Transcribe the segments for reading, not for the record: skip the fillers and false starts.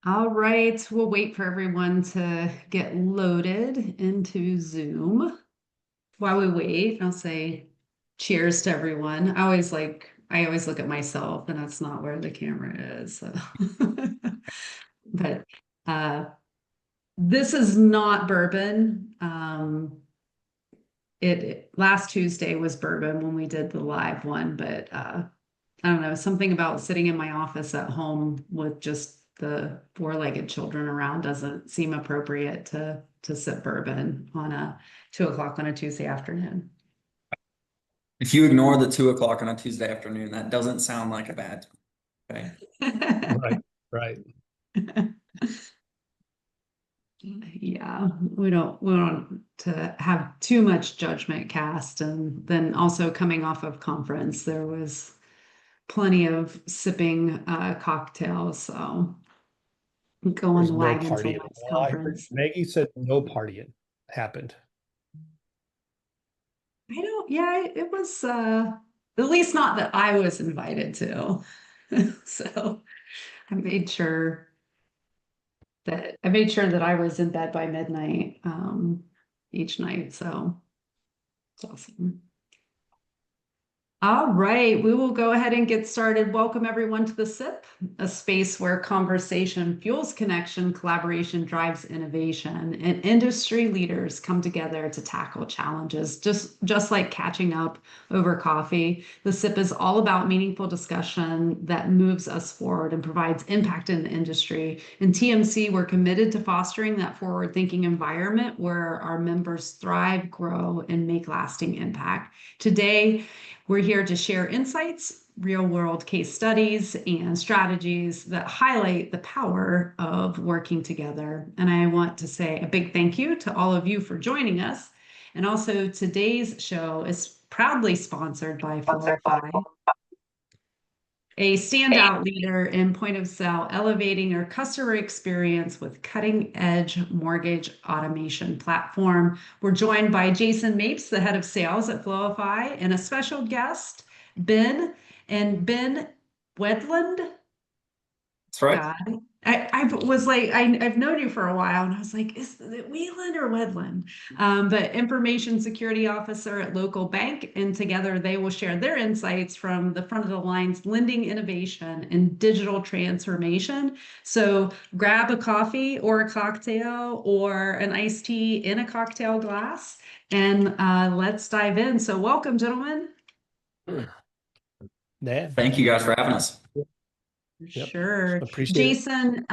All right, we'll wait for everyone to get loaded into Zoom. While we wait, I'll say cheers to everyone. I always look at myself and that's not where the camera is. So. But uh this is not bourbon. It last Tuesday was bourbon when we did the live one, but I don't know, something about sitting in my office at home with just the four-legged children around doesn't seem appropriate to sip bourbon on a 2 o'clock on a Tuesday afternoon. If you ignore the 2 o'clock on a Tuesday afternoon, that doesn't sound like a bad thing. Right, right. Yeah, we don't to have too much judgment cast, and then also coming off of conference, there was plenty of sipping cocktails, so go on There's the no wagon till partying. next Well, I heard conference. Maggie said no partying happened. I don't, yeah, it was at least not that I was invited to. So I made sure that I was in bed by midnight each night. So it's awesome. All right, we will go ahead and get started. Welcome everyone to the SIP, a space where conversation fuels connection, collaboration drives innovation, and industry leaders come together to tackle challenges. Just like catching up over coffee, the SIP is all about meaningful discussion that moves us forward and provides impact in the industry. In TMC, we're committed to fostering that forward-thinking environment where our members thrive, grow, and make lasting impact. Today, we're here to share insights, real world case studies, and strategies that highlight the power of working together. And I want to say a big thank you to all of you for joining us. And also, today's show is proudly sponsored by Floify, a standout leader in point of sale, elevating your customer experience with cutting edge mortgage automation platform. We're joined by Jason Mapes, the head of sales at Floify, and a special guest, Ben Wedlund. That's right. God, I was like, I've known you for a while, and I was like, is it Wheeland or Wedland? But information security officer at local bank, and together they will share their insights from the front of the lines, lending innovation and digital transformation. So grab a coffee or a cocktail or an iced tea in a cocktail glass, and let's dive in. So welcome, gentlemen. Yeah. Thank you guys for having us. Yep. Sure. Appreciate it. Jason,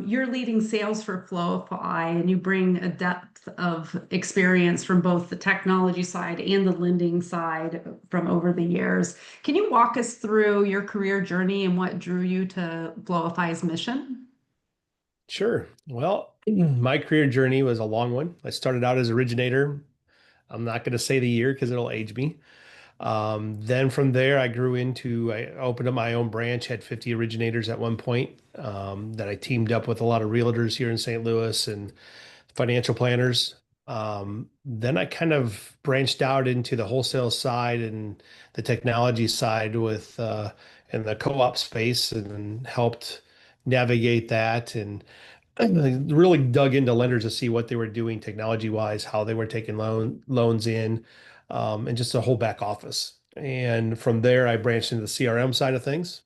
you're leading sales for Floify, and you bring a depth of experience from both the technology side and the lending side from over the years. Can you walk us through your career journey and what drew you to Floify's mission? Sure. Well, my career journey was a long one. I started out as originator. I'm not going to say the year because it'll age me. Then from there, I opened up my own branch, had 50 originators at one point. That I teamed up with a lot of realtors here in St. Louis and financial planners. Then I kind of branched out into the wholesale side and the technology side in the co-op space and helped navigate that and really dug into lenders to see what they were doing technology wise, how they were taking loans in, and just a whole back office. And from there, I branched into the CRM side of things.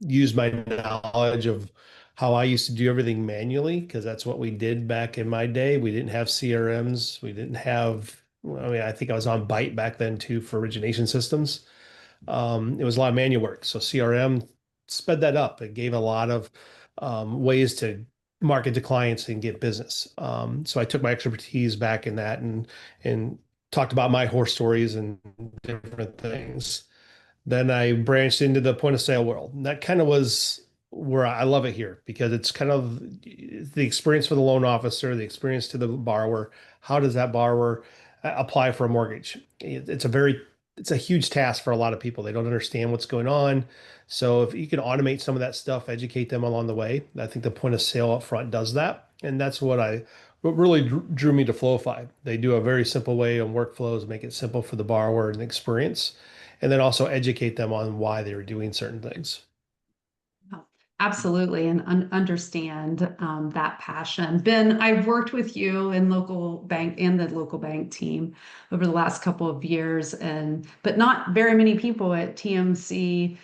Used my knowledge of how I used to do everything manually because that's what we did back in my day. We didn't have CRMs. We didn't have. I mean, I think I was on Byte back then too for origination systems. It was a lot of manual work. So CRM sped that up. It gave a lot of ways to market to clients and get business. So I took my expertise back in that and talked about my horror stories and different things. Then I branched into the point of sale world. And that kind of was where I love it here because it's kind of the experience for the loan officer, the experience to the borrower. How does that borrower apply for a mortgage? It's a huge task for a lot of people. They don't understand what's going on. So if you can automate some of that stuff, educate them along the way, I think the point of sale up front does that. And that's what really drew me to Floify. They do a very simple way on workflows, make it simple for the borrower and the experience, and then also educate them on why they were doing certain things. Absolutely, and understand that passion. Ben, I've worked with you in local bank and the local bank team over the last couple of years, and but not very many people at TMC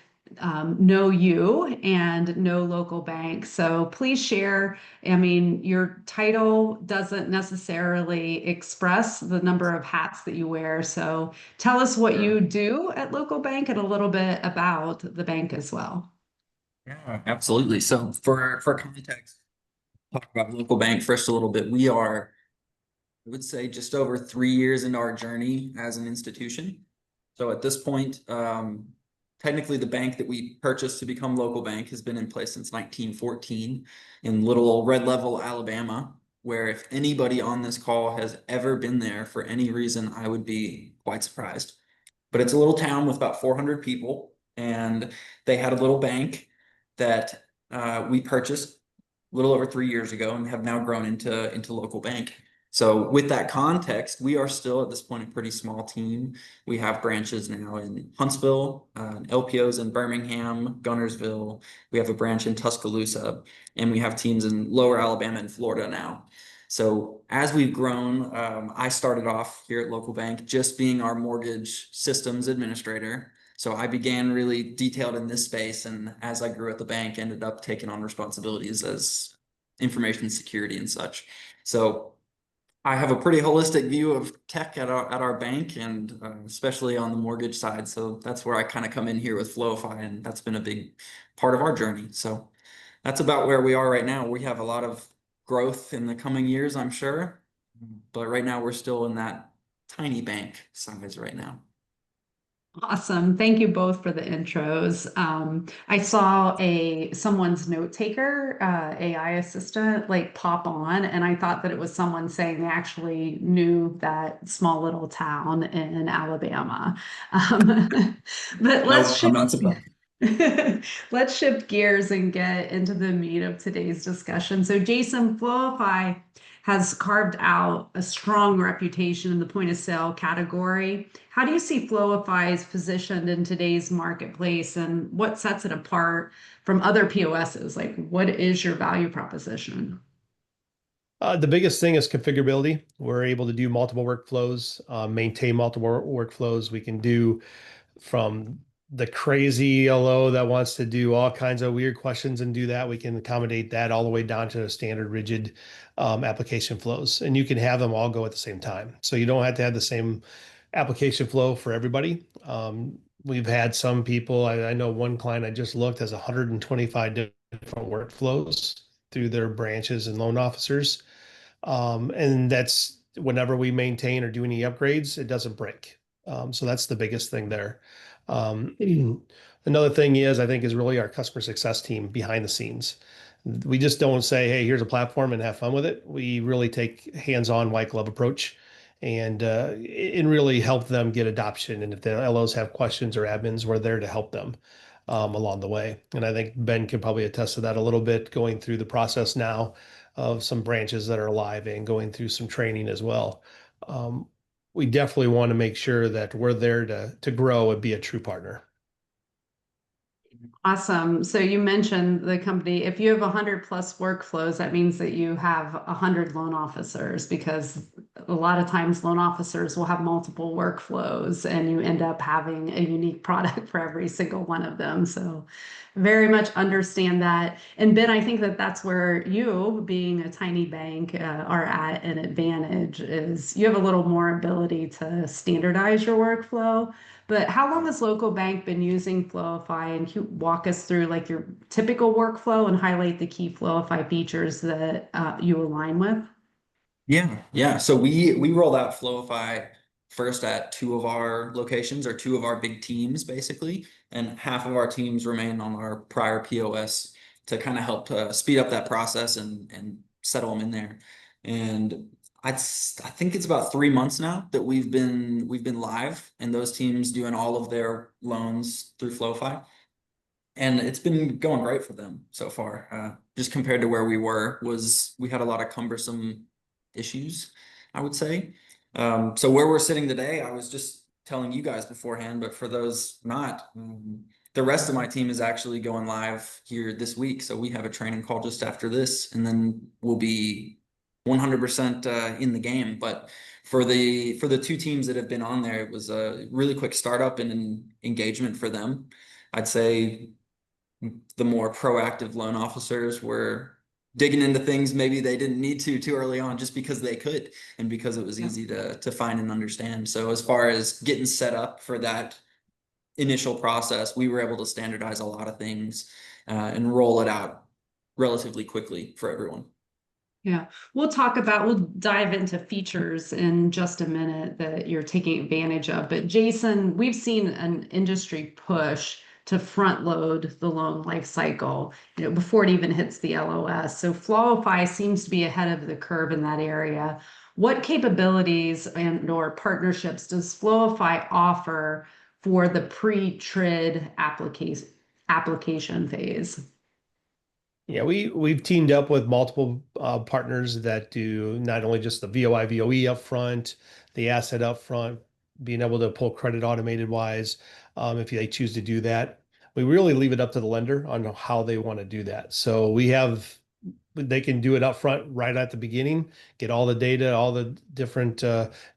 know you and know local bank. So please share. I mean, your title doesn't necessarily express the number of hats that you wear. So tell us what Sure. you do at local bank and a little bit about the bank as well. Yeah, absolutely. So for context, talk about local bank first a little bit. We are, I would say, just over 3 years into our journey as an institution. So at this point, technically the bank that we purchased to become local bank has been in place since 1914 in little old Red Level, Alabama, where if anybody on this call has ever been there for any reason, I would be quite surprised. But it's a little town with about 400 people, and they had a little bank that we purchased a little over 3 years ago and have now grown into local bank. So with that context, we are still at this point a pretty small team. We have branches now in Huntsville, LPOs in Birmingham, Gunnersville. We have a branch in Tuscaloosa, and we have teams in Lower Alabama and Florida now. So as we've grown, I started off here at local bank just being our mortgage systems administrator. So I began really detailed in this space, and as I grew at the bank, ended up taking on responsibilities as information security and such. So I have a pretty holistic view of tech at our bank, and especially on the mortgage side. So that's where I kind of come in here with Floify, and that's been a big part of our journey. So that's about where we are right now. We have a lot of growth in the coming years, I'm sure, but right now we're still in that tiny bank size right now. Awesome. Thank you both for the intros. I saw someone's note taker, AI assistant, like pop on, and I thought that it was someone saying they actually knew that small little town in Alabama. But let's No, I'm shift not surprised. let's shift gears and get into the meat of today's discussion. So, Jason, Flowify has carved out a strong reputation in the point of sale category. How do you see Flowify's positioned in today's marketplace, and what sets it apart from other POSs? Like, what is your value proposition? The biggest thing is configurability. We're able to do multiple workflows, maintain multiple workflows. We can do from the crazy LO that wants to do all kinds of weird questions and do that. We can accommodate that all the way down to standard rigid application flows. And you can have them all go at the same time. So you don't have to have the same application flow for everybody. We've had some people, I know one client I just looked has 125 different workflows through their branches and loan officers. And that's whenever we maintain or do any upgrades, it doesn't break. So that's the biggest thing there. Um, Another thing is, I think, is really our customer success team behind the scenes. We just don't say, hey, here's a platform and have fun with it. We really take hands-on white glove approach and really help them get adoption. And if the LOs have questions or admins, we're there to help them along the way. And I think Ben could probably attest to that a little bit going through the process now of some branches that are live and going through some training as well. We definitely want to make sure that we're there to grow and be a true partner. Awesome. So you mentioned the company. If you have 100 plus workflows, that means that you have 100 loan officers, because a lot of times loan officers will have multiple workflows and you end up having a unique product for every single one of them. So very much understand that. And Ben, I think that that's where you, being a tiny bank, are at an advantage, is you have a little more ability to standardize your workflow. But how long has local bank been using Flowify? And can you walk us through like your typical workflow and highlight the key Flowify features that you align with? Yeah. So we rolled out Floify first at two of our locations, or two of our big teams, basically, and half of our teams remain on our prior POS to kind of help speed up that process and settle them in there. And I think it's about 3 months now that we've been live, and those teams doing all of their loans through Floify. And it's been going great for them so far. Just compared to where we were, we had a lot of cumbersome issues, I would say. So where we're sitting today, I was just telling you guys beforehand, but for those not, the rest of my team is actually going live here this week. So we have a training call just after this, and then we'll be 100% in the game. But for the two teams that have been on there, it was a really quick startup and an engagement for them. I'd say the more proactive loan officers were digging into things maybe they didn't need to too early on, just because they could and because it was easy to find and understand. So as far as getting set up for that initial process, we were able to standardize a lot of things and roll it out relatively quickly for everyone. Yeah, we'll dive into features in just a minute that you're taking advantage of. But Jason, we've seen an industry push to front load the loan life cycle, before it even hits the LOS. So Floify seems to be ahead of the curve in that area. What capabilities and or partnerships does Floify offer for the pre-TRID application phase? Yeah, we've teamed up with multiple partners that do not only just the VOI, VOE upfront, the asset upfront, being able to pull credit automated wise, if they choose to do that. We really leave it up to the lender on how they want to do that. So they can do it upfront right at the beginning, get all the data, all the different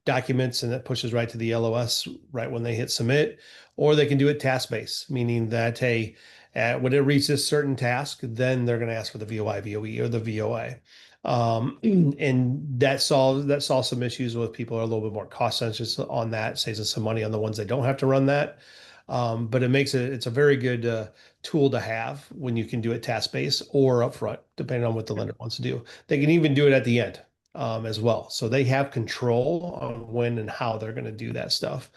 documents, and that pushes right to the LOS right when they hit submit. Or they can do it task based, meaning that, hey, when it reaches a certain task, then they're going to ask for the VOI, VOE, or the VOA. And that solves some issues with people who are a little bit more cost sensitive on that, saves us some money on the ones that don't have to run that. But it's a very good tool to have when you can do it task based or upfront, depending on what the lender wants to do. They can even do it at the end as well. So they have control on when and how they're going to do that stuff.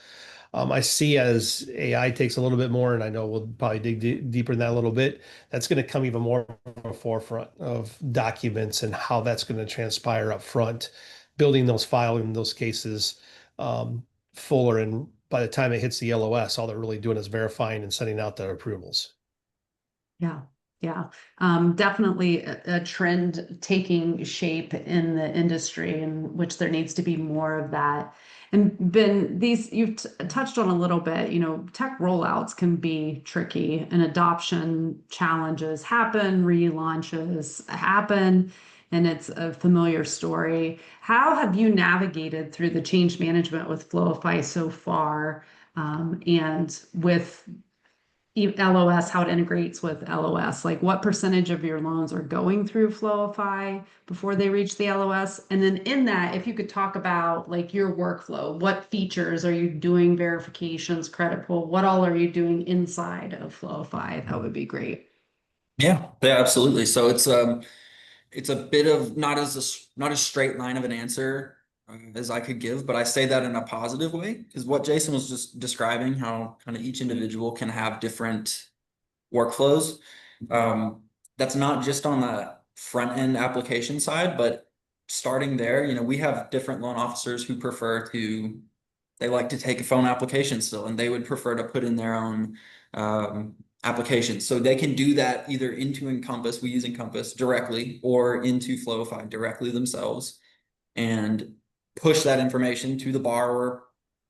I see as AI takes a little bit more, and I know we'll probably dig deeper in that a little bit, that's going to come even more forefront of documents and how that's going to transpire up front, building those files in those cases fuller. And by the time it hits the LOS, all they're really doing is verifying and sending out their approvals. Yeah, yeah. Definitely a trend taking shape in the industry in which there needs to be more of that. And Ben, you've touched on a little bit, tech rollouts can be tricky and adoption challenges happen, relaunches happen, and it's a familiar story. How have you navigated through the change management with Floify so far, and with LOS, how it integrates with LOS? Like what percentage of your loans are going through Floify before they reach the LOS? And then in that, if you could talk about like your workflow, what features are you doing, verifications, credit pull, what all are you doing inside of Floify? That would be great. Yeah, absolutely. So it's a bit of not a straight line of an answer as I could give, but I say that in a positive way, because what Jason was just describing, how kind of each individual can have different workflows. That's not just on the front end application side, but starting there, we have different loan officers who they like to take a phone application still, and they would prefer to put in their own applications. So they can do that either into Encompass, we use Encompass directly, or into Floify directly themselves, and push that information to the borrower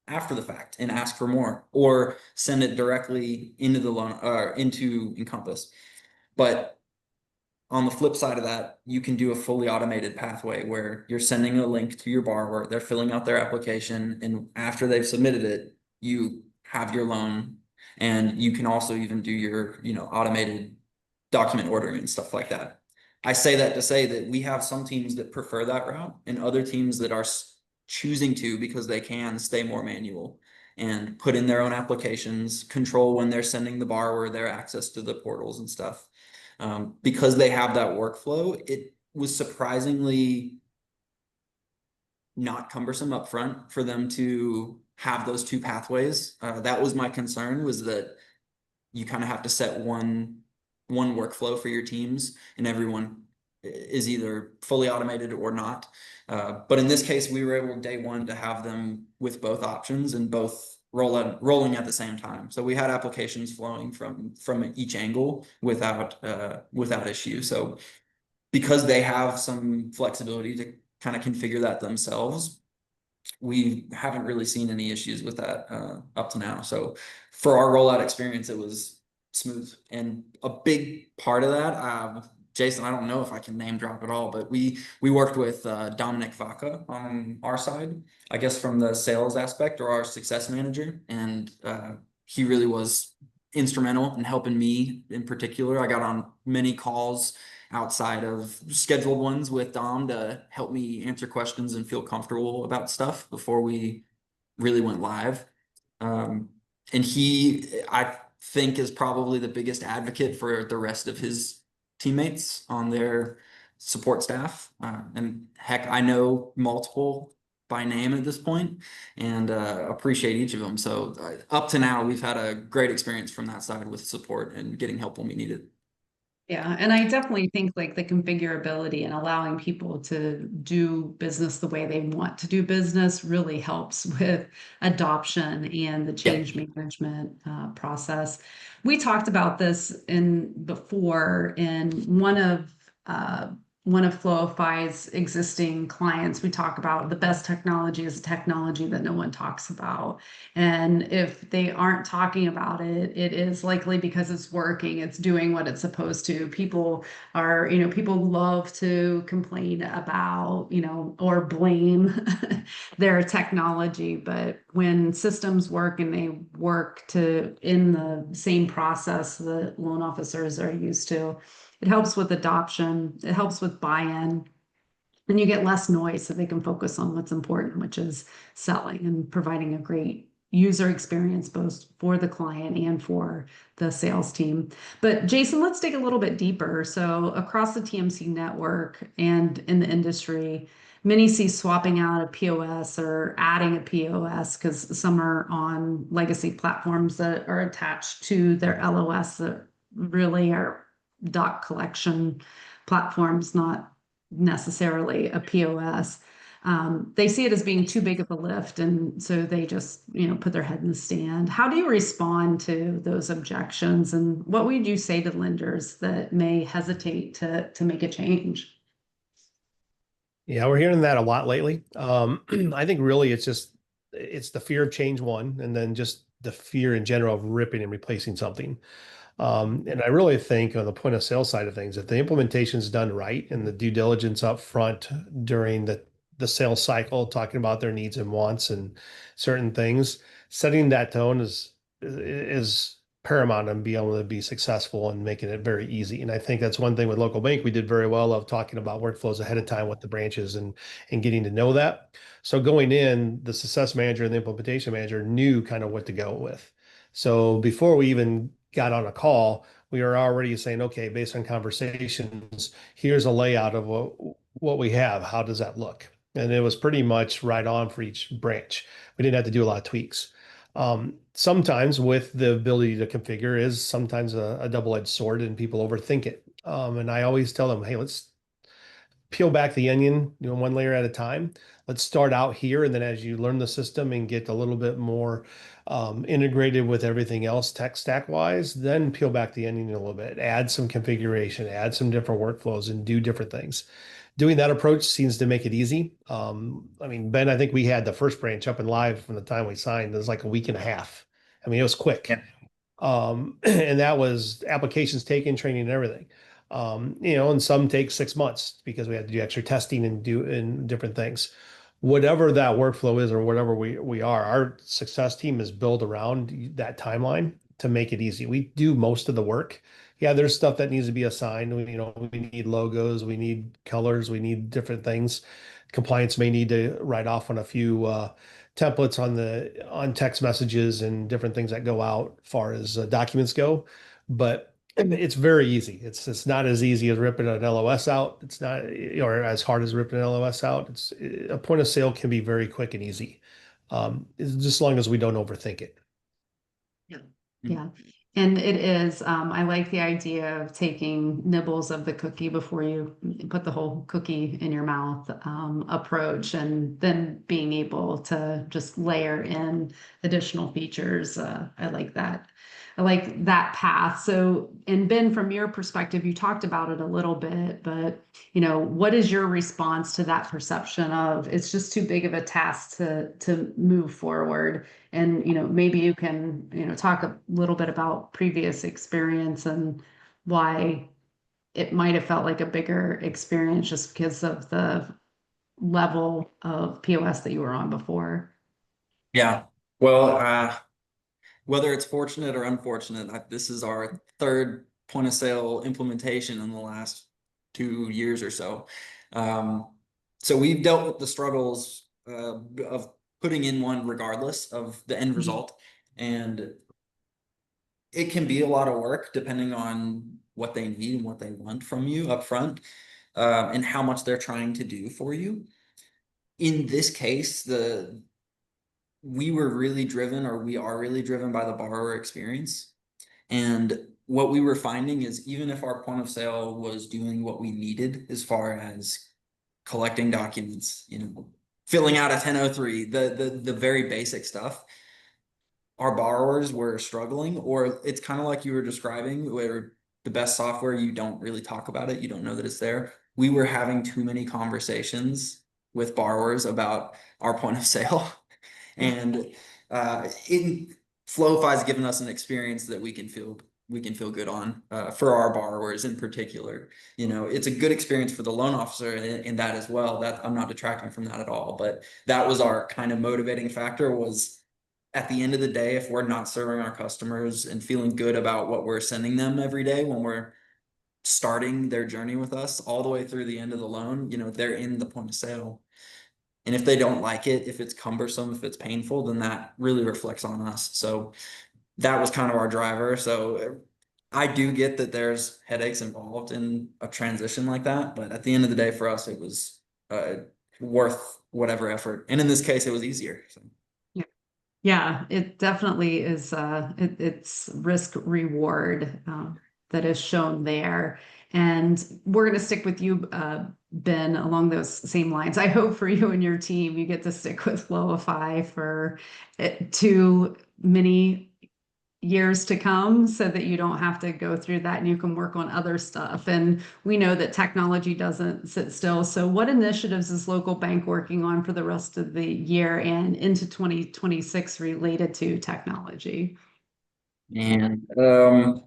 after the fact and ask for more, or send it directly into the loan into Encompass. But on the flip side of that, you can do a fully automated pathway where you're sending a link to your borrower, they're filling out their application, and after they've submitted it, you have your loan. And you can also even do your, automated document ordering and stuff like that. I say that to say that we have some teams that prefer that route and other teams that are choosing to, because they can stay more manual and put in their own applications, control when they're sending the borrower their access to the portals and stuff. Because they have that workflow, it was surprisingly not cumbersome upfront for them to have those two pathways. That was my concern, was that you kind of have to set one workflow for your teams, and everyone is either fully automated or not. But in this case, we were able day one to have them with both options and both rolling at the same time. So we had applications flowing from each angle without issue. So because they have some flexibility to kind of configure that themselves, we haven't really seen any issues with that up to now. So for our rollout experience, it was smooth. And a big part of that, Jason, I don't know if I can name drop it all, but we worked with Dominic Vaca on our side, I guess from the sales aspect, or our success manager, and he really was instrumental in helping me in particular. I got on many calls outside of scheduled ones with Dom to help me answer questions and feel comfortable about stuff before we really went live. And he, I think, is probably the biggest advocate for the rest of his teammates on their support staff. And heck, I know multiple by name at this point, and appreciate each of them. So up to now, we've had a great experience from that side with support and getting help when we need it. Yeah, and I definitely think like the configurability and allowing people to do business the way they want to do business really helps with adoption and the change management process. We talked about this before in one of Floify's existing clients. We talk about the best technology is a technology that no one talks about. And if they aren't talking about it, it is likely because it's working, it's doing what it's supposed to. People love to complain about, or blame their technology. But when systems work and they work in the same process that loan officers are used to, it helps with adoption, it helps with buy-in, and you get less noise so they can focus on what's important, which is selling and providing a great user experience both for the client and for the sales team. But Jason, let's dig a little bit deeper. So across the TMC network and in the industry, many see swapping out a POS or adding a POS because some are on legacy platforms that are attached to their LOS that really are doc collection platforms, not necessarily a POS. They see it as being too big of a lift, and so they just put their head in the sand. How do you respond to those objections, and what would you say to lenders that may hesitate to make a change? Yeah, we're hearing that a lot lately. I think really it's the fear of change one, and then just the fear in general of ripping and replacing something. And I really think on the point of sale side of things, if the implementation is done right and the due diligence up front during the sales cycle, talking about their needs and wants and certain things, setting that tone is paramount and be able to be successful and making it very easy. And I think that's one thing with local bank we did very well of talking about workflows ahead of time with the branches and getting to know that. So going in, the success manager and the implementation manager knew kind of what to go with. So before we even got on a call, we were already saying, okay, based on conversations, here's a layout of what we have. How does that look? And it was pretty much right on for each branch. We didn't have to do a lot of tweaks. Sometimes with the ability to configure is sometimes a double-edged sword and people overthink it. And I always tell them, hey, let's peel back the onion, one layer at a time. Let's start out here. And then as you learn the system and get a little bit more integrated with everything else tech stack wise, then peel back the onion a little bit, add some configuration, add some different workflows and do different things. Doing that approach seems to make it easy. Ben, I think we had the first branch up and live from the time we signed. It was like a week and a half. I mean, it was quick. Yeah. And that was applications taken, training and everything. And some take 6 months because we had to do extra testing and different things. Whatever that workflow is or whatever we are, our success team is built around that timeline to make it easy. We do most of the work. Yeah, there's stuff that needs to be assigned. We need logos, we need colors, we need different things. Compliance may need to write off on a few templates on text messages and different things that go out as far as documents go. But it's very easy. It's not as easy as ripping an LOS out. It's not, or as hard as ripping an LOS out. It's a point of sale can be very quick and easy, just as long as we don't overthink it. Yeah. And it is, I like the idea of taking nibbles of the cookie before you put the whole cookie in your mouth approach, and then being able to just layer in additional features. I like that. I like that path. So, and Ben, from your perspective, you talked about it a little bit, but what is your response to that perception of it's just too big of a task to move forward? And maybe you can talk a little bit about previous experience and why it might have felt like a bigger experience just because of the level of POS that you were on before. Yeah. Well, whether it's fortunate or unfortunate, this is our third point of sale implementation in the last 2 years or so. So we've dealt with the struggles of putting in one regardless of the end result. And it can be a lot of work depending on what they need and what they want from you up front, and how much they're trying to do for you. In this case, we were really driven, or we are really driven by the borrower experience. And what we were finding is even if our point of sale was doing what we needed as far as collecting documents, filling out a 1003, the very basic stuff, our borrowers were struggling. Or it's kind of like you were describing, where the best software, you don't really talk about it, you don't know that it's there. We were having too many conversations with borrowers about our point of sale. And Floify has given us an experience that we can feel good on, for our borrowers in particular. It's a good experience for the loan officer in that as well. That I'm not detracting from that at all, but that was our kind of motivating factor. Was at the end of the day, if we're not serving our customers and feeling good about what we're sending them every day when we're starting their journey with us all the way through the end of the loan, they're in the point of sale. And if they don't like it, if it's cumbersome, if it's painful, then that really reflects on us. So that was kind of our driver. So I do get that there's headaches involved in a transition like that, but at the end of the day, for us, it was worth whatever effort. And in this case, it was easier. So. Yeah, it definitely is. It's risk reward that is shown there. And we're going to stick with you, Ben, along those same lines. I hope for you and your team, you get to stick with Floify for too many years to come so that you don't have to go through that and you can work on other stuff. And we know that technology doesn't sit still. So what initiatives is local bank working on for the rest of the year and into 2026 related to technology? And a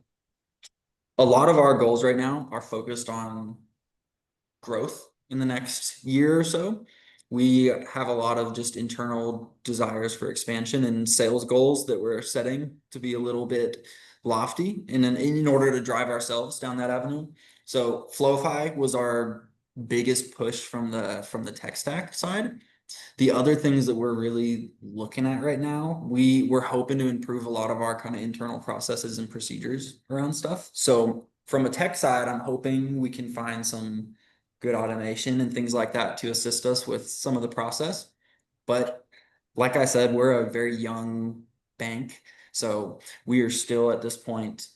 lot of our goals right now are focused on growth in the next year or so. We have a lot of just internal desires for expansion and sales goals that we're setting to be a little bit lofty in order to drive ourselves down that avenue. So Floify was our biggest push from the tech stack side. The other things that we're really looking at right now, we're hoping to improve a lot of our kind of internal processes and procedures around stuff. So from a tech side, I'm hoping we can find some good automation and things like that to assist us with some of the process. But like I said, we're a very young bank, so we are still at this point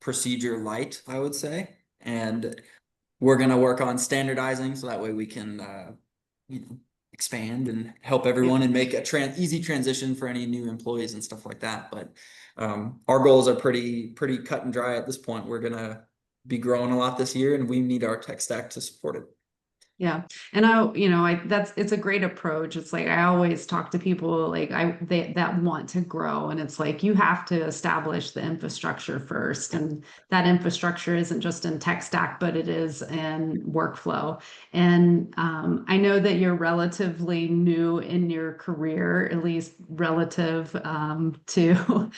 procedure light, I would say. And we're going to work on standardizing so that way we can expand and help everyone and make a easy transition for any new employees and stuff like that. But our goals are pretty cut and dry at this point. We're going to be growing a lot this year, and we need our tech stack to support it. Yeah. And it's a great approach. It's like, I always talk to people like that want to grow. And it's like, you have to establish the infrastructure first. And that infrastructure isn't just in tech stack, but it is in workflow. And I know that you're relatively new in your career, at least relative to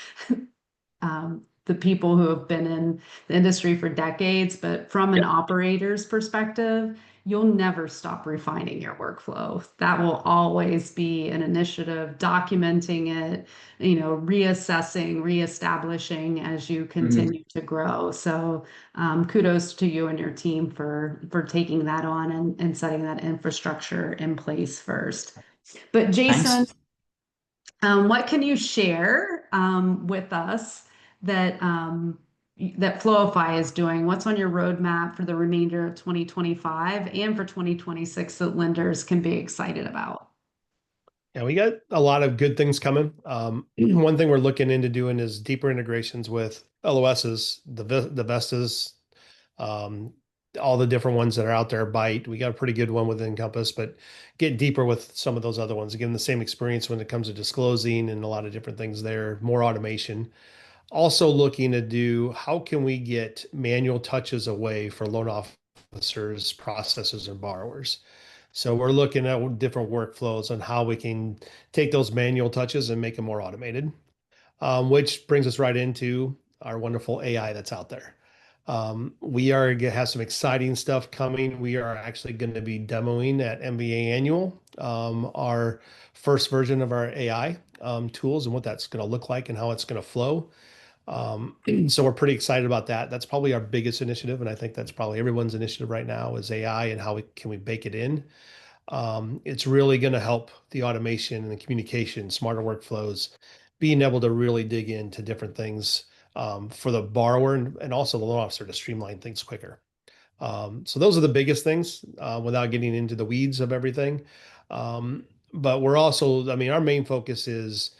the people who have been in the industry for decades, but from an operator's perspective, you'll never stop refining your workflow. That will always be an initiative, documenting it, reassessing, reestablishing as you continue to grow. So kudos to you and your team for taking that on and setting that infrastructure in place first. But Jason, Thanks. what can you share with us that that Floify is doing? What's on your roadmap for the remainder of 2025 and for 2026 that lenders can be excited about? Yeah, we got a lot of good things coming. One thing we're looking into doing is deeper integrations with LOSs, the Vestas, um, all the different ones that are out there. Byte, we got a pretty good one with Encompass, but get deeper with some of those other ones. Give them the same experience when it comes to disclosing and a lot of different things there, more automation. Also looking to do how can we get manual touches away for loan officers, processors, and borrowers. So we're looking at different workflows on how we can take those manual touches and make them more automated, which brings us right into our wonderful AI that's out there. We are going to have some exciting stuff coming. We are actually going to be demoing at MBA Annual our first version of our AI tools and what that's going to look like and how it's going to flow. So we're pretty excited about that. That's probably our biggest initiative, and I think that's probably everyone's initiative right now is AI and how can we bake it in. It's really going to help the automation and the communication, smarter workflows, being able to really dig into different things for the borrower and also the loan officer to streamline things quicker. So those are the biggest things without getting into the weeds of everything. But we're also, I mean, our main focus is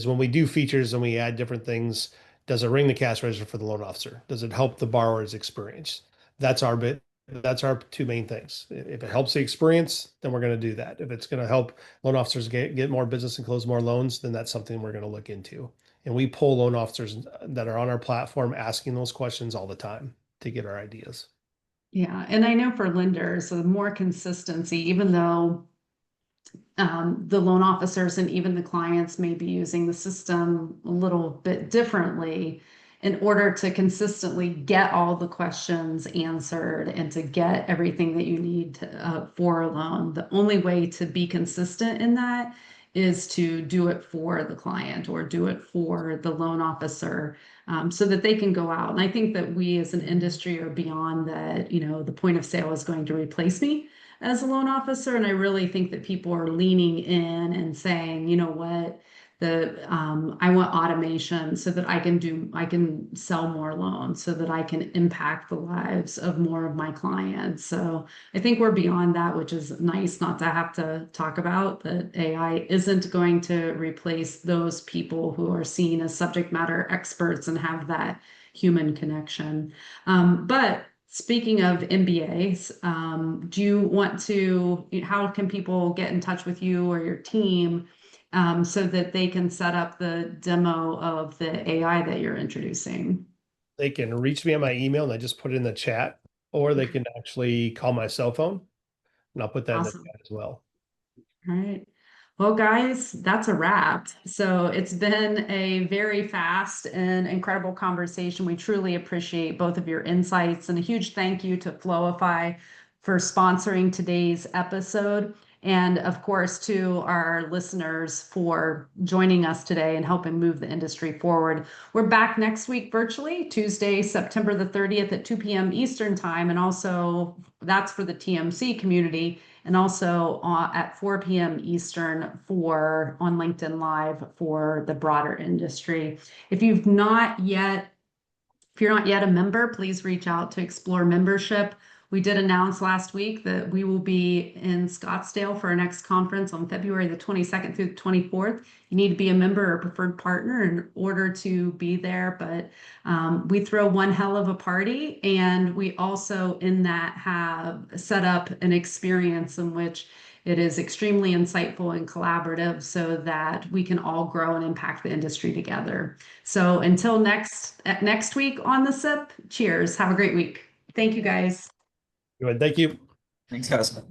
when we do features and we add different things, does it ring the cash register for the loan officer? Does it help the borrower's experience? That's our bit. That's our two main things. If it helps the experience, then we're going to do that. If it's going to help loan officers get more business and close more loans, then that's something we're going to look into. And we pull loan officers that are on our platform asking those questions all the time to get our ideas. Yeah, and I know for lenders, the more consistency, even though the loan officers and even the clients may be using the system a little bit differently in order to consistently get all the questions answered and to get everything that you need for a loan. The only way to be consistent in that is to do it for the client or do it for the loan officer so that they can go out. And I think that we as an industry are beyond that, the point of sale is going to replace me as a loan officer. And I really think that people are leaning in and saying, you know what, I want automation so that I can sell more loans, so that I can impact the lives of more of my clients. So I think we're beyond that, which is nice not to have to talk about that AI isn't going to replace those people who are seen as subject matter experts and have that human connection. But speaking of MBAs, do you want to, how can people get in touch with you or your team so that they can set up the demo of the AI that you're introducing? They can reach me on my email and I just put it in the chat, or they can actually call my cell phone and I'll put that in the Awesome. chat as well. All right. Well, guys, that's a wrap. So it's been a very fast and incredible conversation. We truly appreciate both of your insights, and a huge thank you to Floify for sponsoring today's episode. And of course, to our listeners for joining us today and helping move the industry forward. We're back next week virtually, Tuesday, September the 30th at 2 p.m. Eastern Time. And also, that's for the TMC community, and also at 4 p.m. Eastern on LinkedIn Live for the broader industry. If you're not yet a member, please reach out to Explore Membership. We did announce last week that we will be in Scottsdale for our next conference on February the 22nd through the 24th. You need to be a member or preferred partner in order to be there, but we throw one hell of a party, and we also in that have set up an experience in which it is extremely insightful and collaborative so that we can all grow and impact the industry together. So until next week on the SIP, cheers. Have a great week. Thank you, guys. Good. Thank you. Thanks, guys.